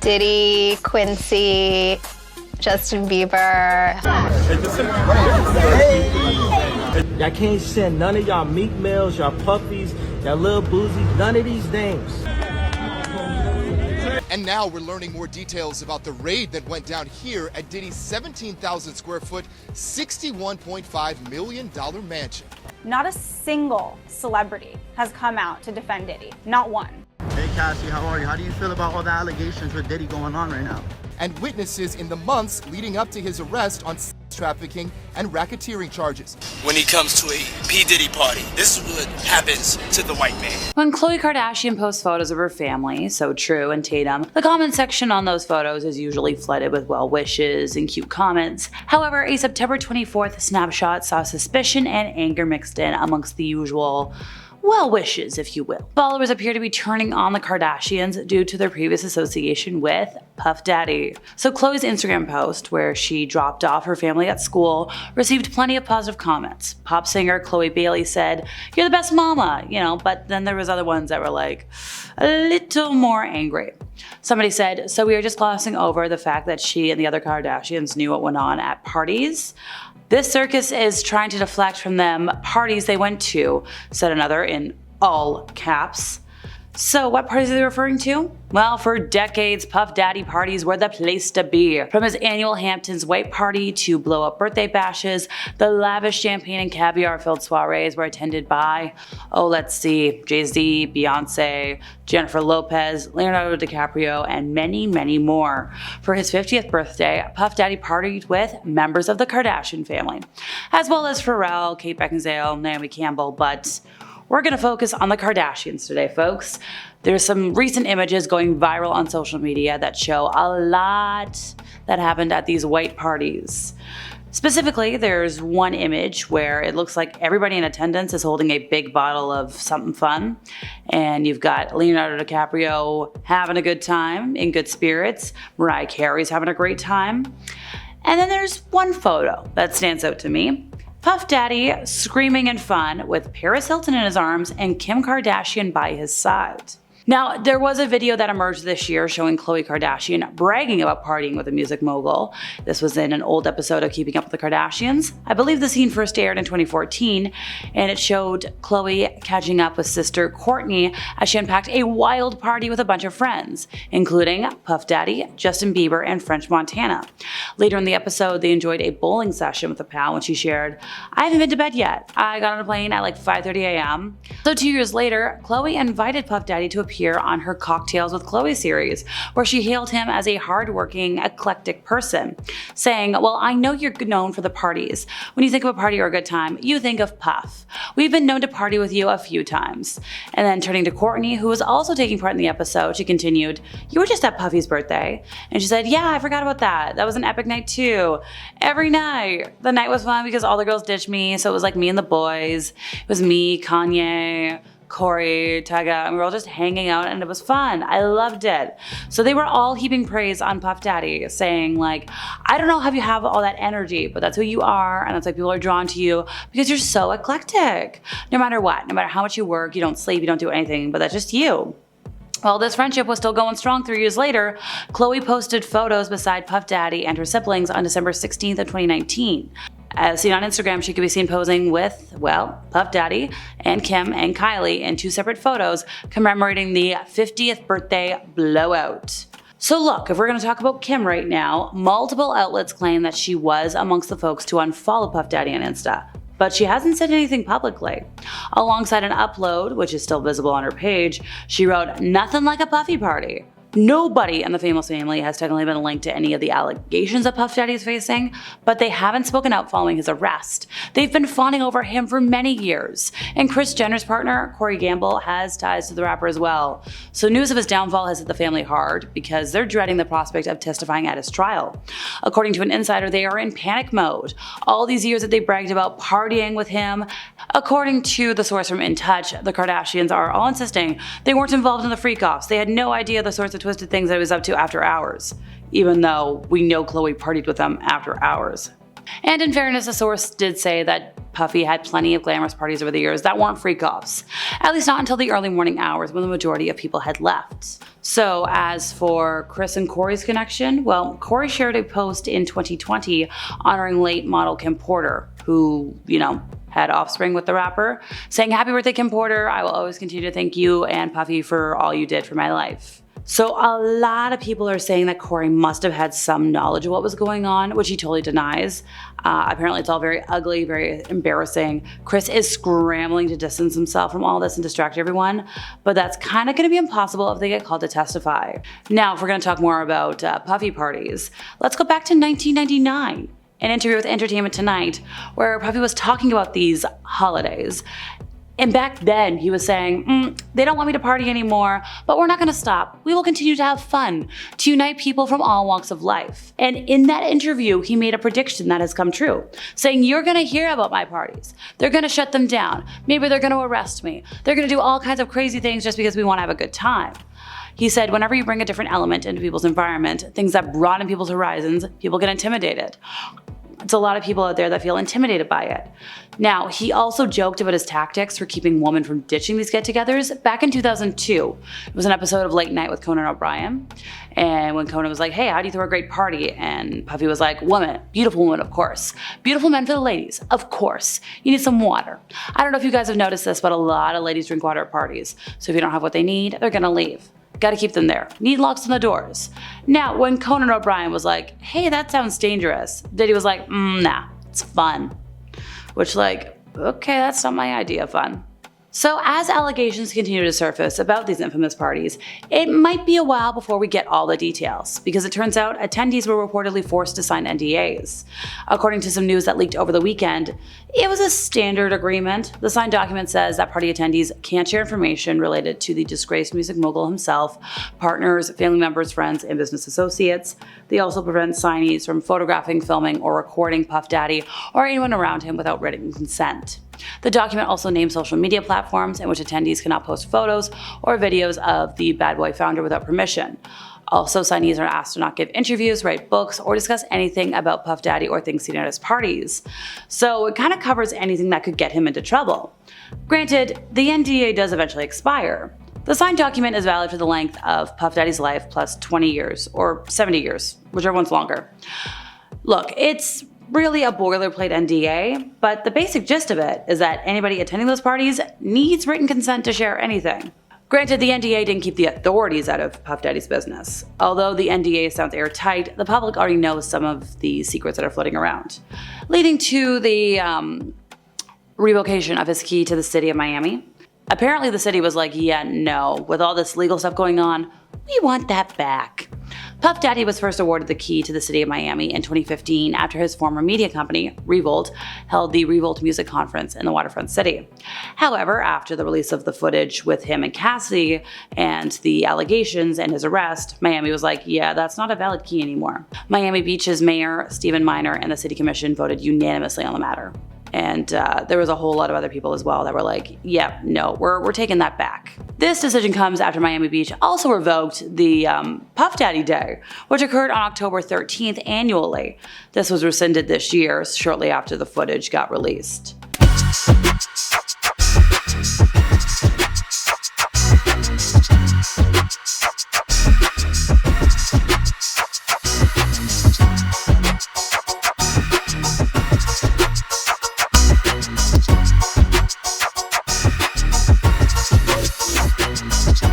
Diddy, Quincy, Justin Bieber. I can't send none of y'all Meek Mills, y'all Puffies, y'all Lil Boozy, none of these names. And now we're learning more details about the raid that went down here at Diddy's 17,000 square foot, $61.5 million mansion. Not a single celebrity has come out to defend Diddy. Not one. Hey Cassie, how are you? How do you feel about all the allegations with Diddy going on right now? And witnesses in the months leading up to his arrest on sex trafficking and racketeering charges. When he comes to a P. Diddy party, this is what happens to the white man. When Khloe Kardashian posts photos of her family, so True and Tatum, the comment section on those photos is usually flooded with well wishes and cute comments. However, a September 24th snapshot saw suspicion and anger mixed in amongst the usual well wishes, if you will. Followers appear to be turning on the Kardashians due to their previous association with Puff Daddy. So Khloe's Instagram post, where she dropped off her family at school, received plenty of positive comments. Pop singer Chloe Bailey said, "You're the best mama," but then there was other ones that were like a little more angry. Somebody said, "So we are just glossing over the fact that she and the other Kardashians knew what went on at parties. This circus is trying to deflect from them parties they went to," said another in all caps. So what parties are they referring to? Well, for decades, Puff Daddy parties were the place to be. From his annual Hamptons white party to blow-up birthday bashes, the lavish champagne and caviar-filled soirees were attended by, let's see, Jay-Z, Beyonce, Jennifer Lopez, Leonardo DiCaprio, and many, many more. For his 50th birthday, Puff Daddy partied with members of the Kardashian family, as well as Pharrell, Kate Beckinsale, Naomi Campbell, but we're gonna focus on the Kardashians today, folks. There's some recent images going viral on social media that show a lot that happened at these white parties. Specifically, there's one image where it looks like everybody in attendance is holding a big bottle of something fun, and you've got Leonardo DiCaprio having a good time, in good spirits, Mariah Carey's having a great time, and then there's one photo that stands out to me. Puff Daddy screaming in fun with Paris Hilton in his arms and Kim Kardashian by his side. Now, there was a video that emerged this year showing Khloe Kardashian bragging about partying with a music mogul. This was in an old episode of Keeping Up with the Kardashians. I believe the scene first aired in 2014, and it showed Khloe catching up with sister Kourtney as she unpacked a wild party with a bunch of friends, including Puff Daddy, Justin Bieber, and French Montana. Later in the episode, they enjoyed a bowling session with a pal when she shared, "I haven't been to bed yet. I got on a plane at like 5:30 a.m. So 2 years later, Khloe invited Puff Daddy to appear on her Cocktails with Khloe series, where she hailed him as a hardworking, eclectic person, saying, "Well, I know you're known for the parties. When you think of a party or a good time, you think of Puff. We've been known to party with you a few times." And then turning to Kourtney, who was also taking part in the episode, she continued, "You were just at Puffy's birthday." And she said, "Yeah, I forgot about that. That was an epic night too. Every night. The night was fun because all the girls ditched me, so it was like me and the boys. It was me, Kanye, Corey, Tyga, and we were all just hanging out and it was fun. I loved it." So they were all heaping praise on Puff Daddy, saying like, "I don't know how you have all that energy, but that's who you are, and that's why people are drawn to you because you're so eclectic. No matter what, no matter how much you work, you don't sleep, you don't do anything, but that's just you." Well, this friendship was still going strong 3 years later. Khloe posted photos beside Puff Daddy and her siblings on December 16th of 2019. As seen on Instagram, she could be seen posing with, Puff Daddy and Kim and Kylie in two separate photos commemorating the 50th birthday blowout. So look, if we're going to talk about Kim right now, multiple outlets claim that she was amongst the folks to unfollow Puff Daddy on Insta, but she hasn't said anything publicly. Alongside an upload, which is still visible on her page, she wrote, "Nothing like a Puffy party." Nobody in the famous family has technically been linked to any of the allegations that Puff Daddy is facing, but they haven't spoken out following his arrest. They've been fawning over him for many years, and Kris Jenner's partner, Corey Gamble, has ties to the rapper as well. So news of his downfall has hit the family hard because they're dreading the prospect of testifying at his trial. According to an insider, they are in panic mode. All these years that they bragged about partying with him, according to the source from In Touch, the Kardashians are all insisting they weren't involved in the freak-offs. They had no idea the sorts of twisted things that he was up to after hours, even though we know Khloe partied with them after hours. And in fairness, a source did say that Puffy had plenty of glamorous parties over the years that weren't freak-offs, at least not until the early morning hours when the majority of people had left. So as for Kris and Corey's connection, well, Corey shared a post in 2020 honoring late model Kim Porter, who, had offspring with the rapper, saying, "Happy birthday, Kim Porter. I will always continue to thank you and Puffy for all you did for my life." So a lot of people are saying that Corey must have had some knowledge of what was going on, which he totally denies. Apparently it's all very ugly, very embarrassing. Kris is scrambling to distance himself from all this and distract everyone, but that's kind of going to be impossible if they get called to testify. Now, if we're going to talk more about Puffy parties, let's go back to 1999. An interview with Entertainment Tonight where Puffy was talking about these holidays. And back then he was saying, they don't want me to party anymore, but we're not gonna stop. We will continue to have fun, to unite people from all walks of life. And in that interview, he made a prediction that has come true, saying, you're gonna hear about my parties. They're gonna shut them down. Maybe they're gonna arrest me. They're gonna do all kinds of crazy things just because we wanna have a good time. He said, whenever you bring a different element into people's environment, things that broaden people's horizons, people get intimidated. It's a lot of people out there that feel intimidated by it. Now, he also joked about his tactics for keeping women from ditching these get-togethers back in 2002. It was an episode of Late Night with Conan O'Brien. And when Conan was like, hey, how do you throw a great party? And Puffy was like, woman, beautiful woman, of course. Beautiful men for the ladies, of course. You need some water. I don't know if you guys have noticed this, but a lot of ladies drink water at parties. So if you don't have what they need, they're gonna leave. Gotta keep them there. Need locks on the doors. Now, when Conan O'Brien was like, hey, that sounds dangerous, Diddy was like, nah, it's fun. Which, okay, that's not my idea of fun. So as allegations continue to surface about these infamous parties, it might be a while before we get all the details, because it turns out attendees were reportedly forced to sign NDAs. According to some news that leaked over the weekend, it was a standard agreement. The signed document says that party attendees can't share information related to the disgraced music mogul himself, partners, family members, friends, and business associates. They also prevent signees from photographing, filming, or recording Puff Daddy or anyone around him without written consent. The document also names social media platforms in which attendees cannot post photos or videos of the Bad Boy founder without permission. Also, signees are asked to not give interviews, write books, or discuss anything about Puff Daddy or things seen at his parties. So it kind of covers anything that could get him into trouble. Granted, the NDA does eventually expire. The signed document is valid for the length of Puff Daddy's life plus 20 years or 70 years, whichever one's longer. Look, it's really a boilerplate NDA, but the basic gist of it is that anybody attending those parties needs written consent to share anything. Granted, the NDA didn't keep the authorities out of Puff Daddy's business. Although the NDA sounds airtight, the public already knows some of the secrets that are floating around, leading to the revocation of his key to the city of Miami. Apparently the city was like, yeah, no, with all this legal stuff going on, we want that back. Puff Daddy was first awarded the key to the city of Miami in 2015 after his former media company, Revolt, held the Revolt Music Conference in the waterfront city. However, after the release of the footage with him and Cassie and the allegations and his arrest, Miami was like, yeah, that's not a valid key anymore. Miami Beach's mayor, Stephen Minor, and the city commission voted unanimously on the matter. And there was a whole lot of other people as well that were like, yeah, no, we're taking that back. This decision comes after Miami Beach also revoked the Puff Daddy Day, which occurred on October 13th annually. This was rescinded this year, shortly after the footage got released.